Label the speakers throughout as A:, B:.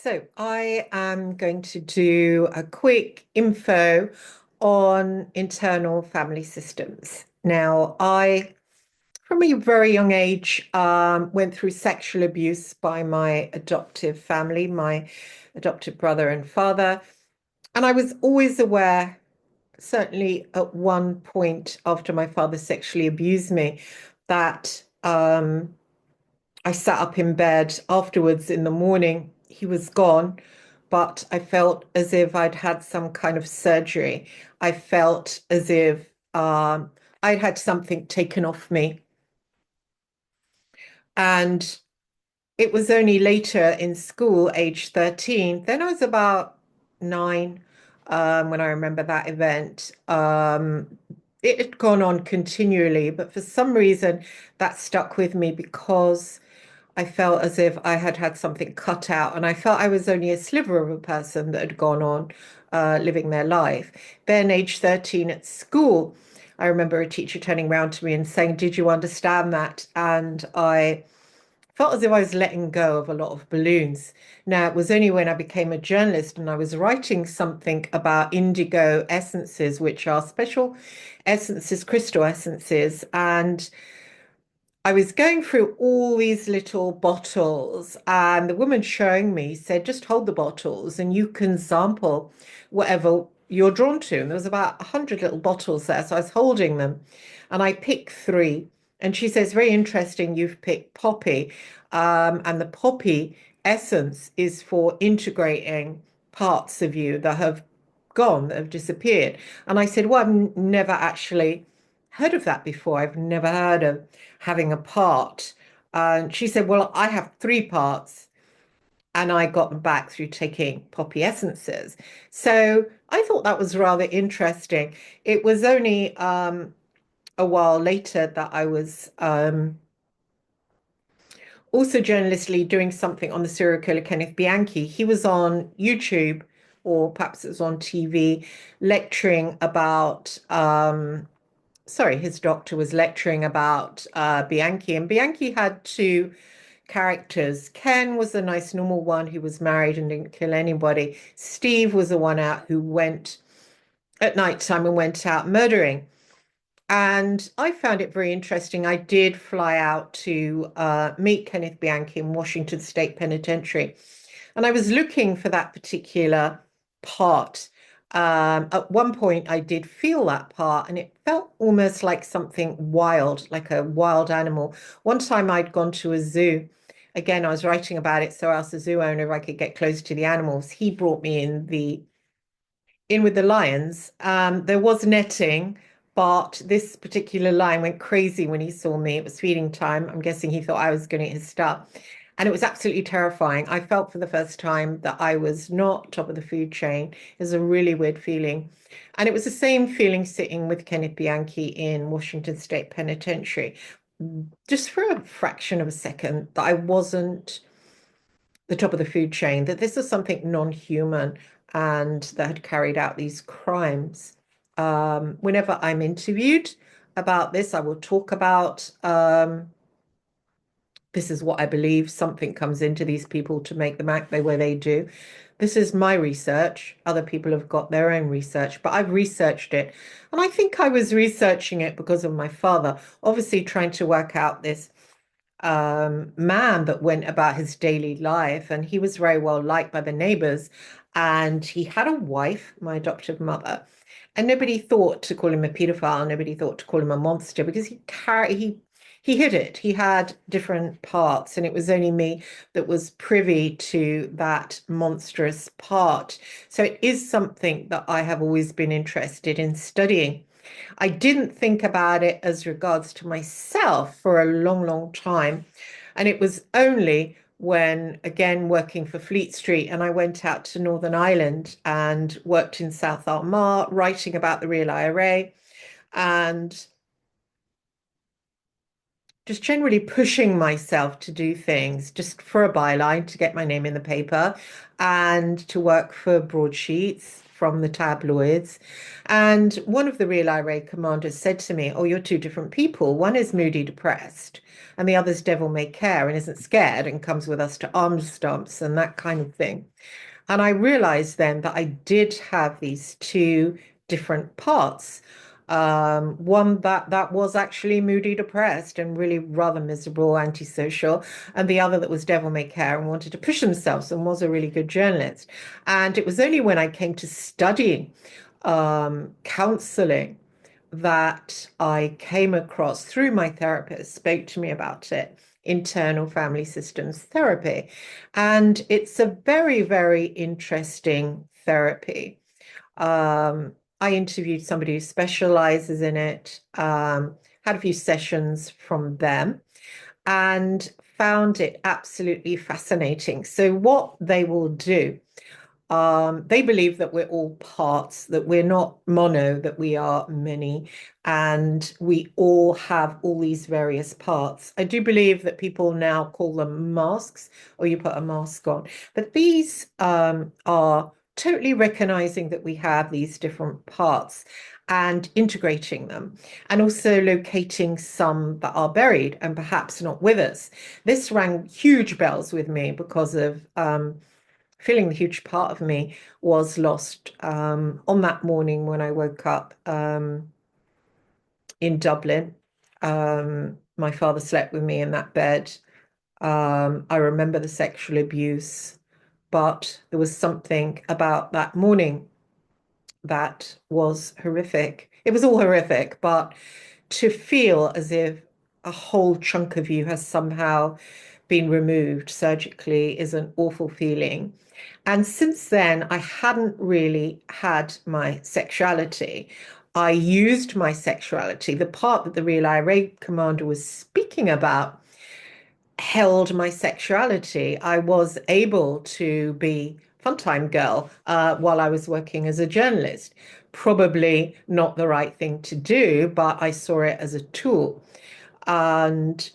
A: So I am going to do a quick info on internal family systems. Now, from a very young age, went through sexual abuse by my adoptive family, my adoptive brother and father. And I was always aware, certainly at one point after my father sexually abused me, that I sat up in bed afterwards in the morning. He was gone, but I felt as if I'd had some kind of surgery. I felt as if I'd had something taken off me. And it was only later in school, age 13, then I was about 9, when I remember that event. It had gone on continually, but for some reason that stuck with me because I felt as if I had had something cut out, and I felt I was only a sliver of a person that had gone on living their life. Then, age 13 at school, I remember a teacher turning around to me and saying, "Did you understand that?" And I felt as if I was letting go of a lot of balloons. Now, it was only when I became a journalist and I was writing something about indigo essences, which are special essences, crystal essences, and I was going through all these little bottles, and the woman showing me said, just hold the bottles and you can sample whatever you're drawn to. And there was about 100 little bottles there. So I was holding them and I picked three. And she says, very interesting, you've picked poppy. And the poppy essence is for integrating parts of you that have gone, that have disappeared. And I said, well, I've never actually heard of that before. I've never heard of having a part. And she said, well, I have three parts and I got them back through taking poppy essences. So I thought that was rather interesting. It was only a while later that I was also journalistically doing something on the serial killer Kenneth Bianchi. He was on YouTube, or perhaps it was on TV, lecturing about sorry, his doctor was lecturing about Bianchi, and Bianchi had two characters. Ken was a nice, normal one who was married and didn't kill anybody. Steve was the one out who went at night time and went out murdering. And I found it very interesting. I did fly out to meet Kenneth Bianchi in Washington State Penitentiary. And I was looking for that particular part. At one point, I did feel that part, and it felt almost like something wild, like a wild animal. One time I'd gone to a zoo. Again, I was writing about it, so I asked the zoo owner if I could get close to the animals. He brought me in with the lions. There was netting, but this particular lion went crazy when he saw me. It was feeding time. I'm guessing he thought I was going to eat his stuff. And it was absolutely terrifying. I felt for the first time that I was not top of the food chain. It was a really weird feeling. And it was the same feeling sitting with Kenneth Bianchi in Washington State Penitentiary, just for a fraction of a second, that I wasn't the top of the food chain, that this was something non-human and that had carried out these crimes. Whenever I'm interviewed about this, I will talk about this is what I believe. Something comes into these people to make them act the way they do. This is my research. Other people have got their own research, but I've researched it. And I think I was researching it because of my father, obviously trying to work out this man that went about his daily life. And he was very well liked by the neighbors. And he had a wife, my adoptive mother. And nobody thought to call him a pedophile. Nobody thought to call him a monster because he hid it. He had different parts, and it was only me that was privy to that monstrous part. So it is something that I have always been interested in studying. I didn't think about it as regards to myself for a long, long time. And it was only when, again, working for Fleet Street, and I went out to Northern Ireland and worked in South Armagh, writing about the real IRA and just generally pushing myself to do things just for a byline to get my name in the paper and to work for broadsheets from the tabloids. And one of the Real IRA commanders said to me, "Oh, you're two different people. One is moody, depressed, and the other's devil may care and isn't scared and comes with us to arms stumps and that kind of thing." And I realized then that I did have these two different parts. One that was actually moody, depressed, and really rather miserable, antisocial, and the other that was devil may care and wanted to push themselves and was a really good journalist. And it was only when I came to studying counseling that I came across through my therapist, spoke to me about it, internal family systems therapy. And it's a very, very interesting therapy. I interviewed somebody who specializes in it, had a few sessions from them, and found it absolutely fascinating. So, what they will do, they believe that we're all parts, that we're not mono, that we are many, and we all have all these various parts. I do believe that people now call them masks, or you put a mask on, but these are totally recognizing that we have these different parts and integrating them, and also locating some that are buried and perhaps not with us. This rang huge bells with me because of feeling the huge part of me was lost on that morning when I woke up in Dublin. My father slept with me in that bed. I remember the sexual abuse, but there was something about that morning that was horrific. It was all horrific, but to feel as if a whole chunk of you has somehow been removed surgically is an awful feeling. And since then, I hadn't really had my sexuality. I used my sexuality, the part that the Real IRA commander was speaking about, held my sexuality. I was able to be fun-time girl while I was working as a journalist. Probably not the right thing to do, but I saw it as a tool. And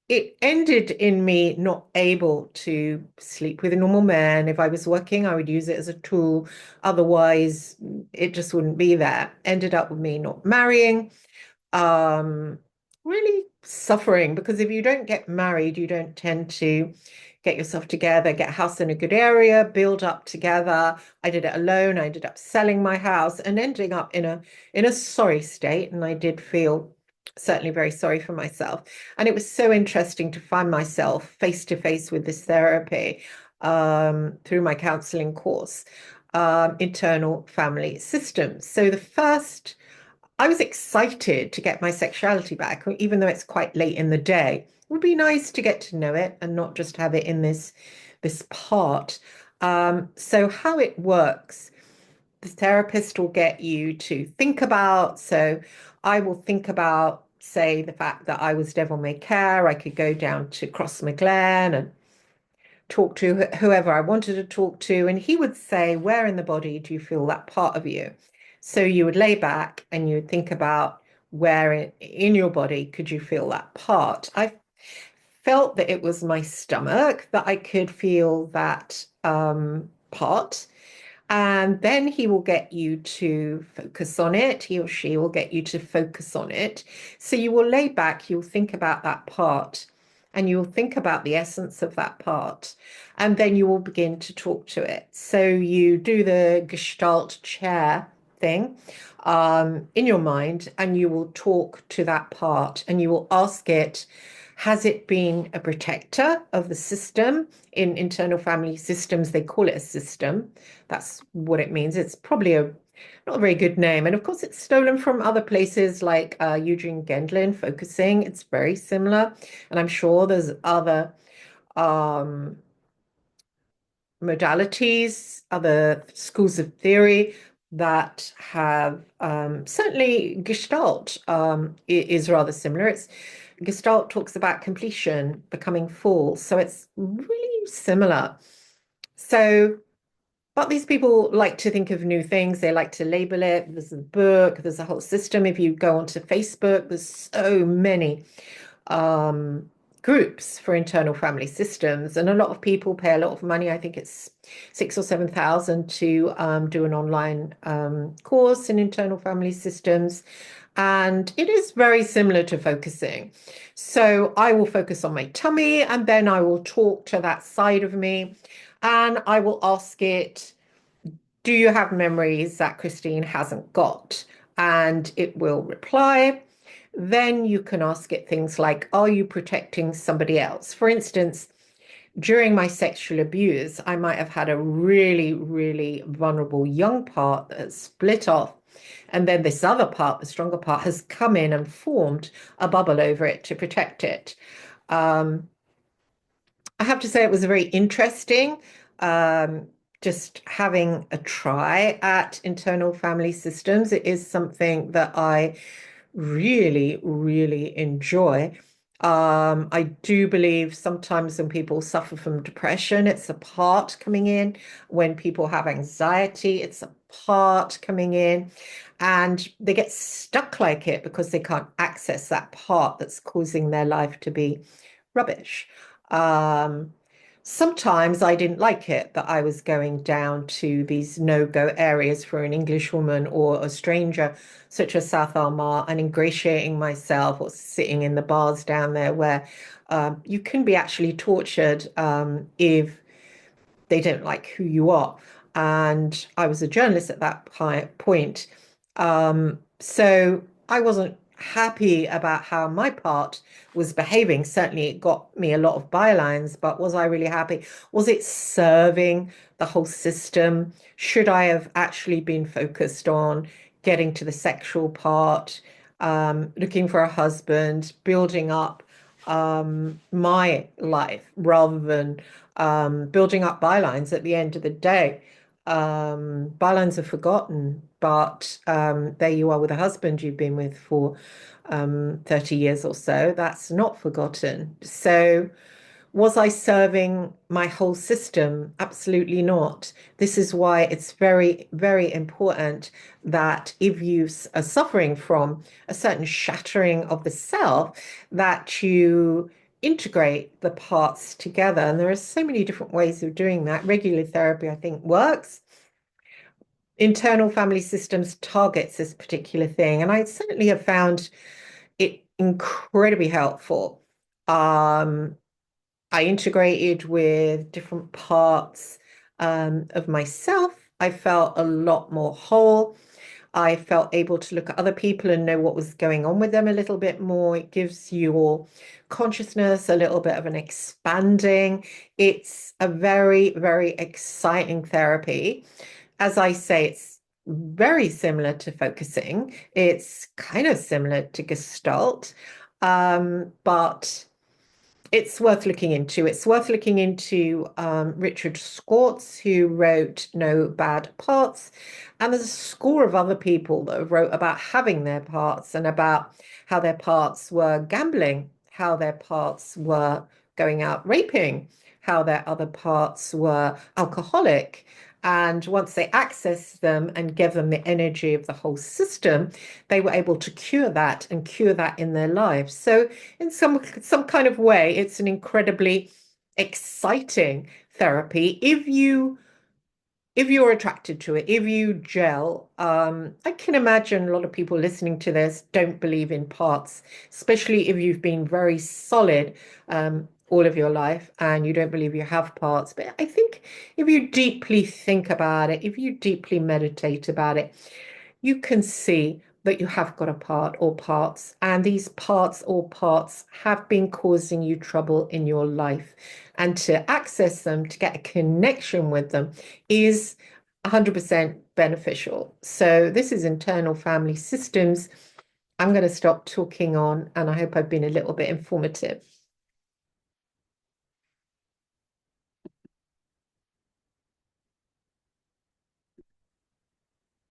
A: it ended in me not able to sleep with a normal man. If I was working, I would use it as a tool. Otherwise, it just wouldn't be there. Ended up with me not marrying, um, really suffering because if you don't get married, you don't tend to get yourself together, get a house in a good area, build up together. I did it alone. I ended up selling my house and ending up in a sorry state. And I did feel certainly very sorry for myself. And it was so interesting to find myself face to face with this therapy through my counseling course, internal family systems. So the first I was excited to get my sexuality back, even though it's quite late in the day. It would be nice to get to know it and not just have it in this part. So how it works, the therapist will get you to think about. So I will think about, say, the fact that I was devil may care. I could go down to Crossmaglen and talk to whoever I wanted to talk to, and he would say, "Where in the body do you feel that part of you?" So you would lay back and you would think about where in your body could you feel that part. I felt that it was my stomach, that I could feel that part. And then he will get you to focus on it. He or she will get you to focus on it. So you will lay back, you'll think about that part, and you'll think about the essence of that part. And then you will begin to talk to it. So you do the Gestalt chair thing in your mind, and you will talk to that part and you will ask it, has it been a protector of the system? In internal family systems, they call it a system. That's what it means. It's probably not a very good name. And of course, it's stolen from other places like Eugene Gendlin, focusing. It's very similar. And I'm sure there's other um, modalities, other schools of theory that have certainly Gestalt is rather similar. It's Gestalt talks about completion, becoming full, so it's really similar. So, but these people like to think of new things. They like to label it. There's a book, there's a whole system. If you go onto Facebook, there's so many um, groups for internal family systems, and a lot of people pay a lot of money. I think it's 6 or 7 thousand to do an online course in internal family systems, and it is very similar to focusing. So I will focus on my tummy, and then I will talk to that side of me, and I will ask it, "Do you have memories that Christine hasn't got?" And it will reply. Then you can ask it things like, "Are you protecting somebody else?" For instance, during my sexual abuse, I might have had a really, really vulnerable young part that has split off. And then this other part, the stronger part, has come in and formed a bubble over it to protect it. Um, I have to say it was very interesting, um, just having a try at internal family systems. It is something that I really, really enjoy. I do believe sometimes when people suffer from depression, it's a part coming in. When people have anxiety, it's a part coming in. And they get stuck like it because they can't access that part that's causing their life to be rubbish. Um, Sometimes I didn't like it that I was going down to these no-go areas for an English woman or a stranger, such as South Armagh, and ingratiating myself or sitting in the bars down there where you can be actually tortured if they don't like who you are. And I was a journalist at that point. So I wasn't happy about how my part was behaving. Certainly, it got me a lot of bylines, but was I really happy? Was it serving the whole system? Should I have actually been focused on getting to the sexual part, looking for a husband, building up my life rather than building up bylines at the end of the day? Bylines are forgotten, but there you are with a husband you've been with for 30 years or so. That's not forgotten. So, was I serving my whole system? Absolutely not. This is why it's very, very important that if you are suffering from a certain shattering of the self, that you integrate the parts together. And there are so many different ways of doing that. Regular therapy, I think, works. Internal family systems targets this particular thing. And I certainly have found it incredibly helpful. Um, I integrated with different parts of myself. I felt a lot more whole. I felt able to look at other people and know what was going on with them a little bit more. It gives your consciousness a little bit of an expanding. It's a very, very exciting therapy. As I say, it's very similar to focusing. It's kind of similar to Gestalt, but it's worth looking into. It's worth looking into Richard Schwartz, who wrote No Bad Parts. And there's a score of other people that have wrote about having their parts and about how their parts were gambling, how their parts were going out raping, how their other parts were alcoholic. And once they accessed them and gave them the energy of the whole system, they were able to cure that and cure that in their lives. So in some kind of way, it's an incredibly exciting therapy if you're attracted to it, if you gel. I can imagine a lot of people listening to this don't believe in parts, especially if you've been very solid all of your life and you don't believe you have parts. But I think if you deeply think about it, if you deeply meditate about it, you can see that you have got a part or parts, and these parts or parts have been causing you trouble in your life. And to access them, to get a connection with them, is 100% beneficial. So, this is internal family systems. I'm going to stop talking on, and I hope I've been a little bit informative.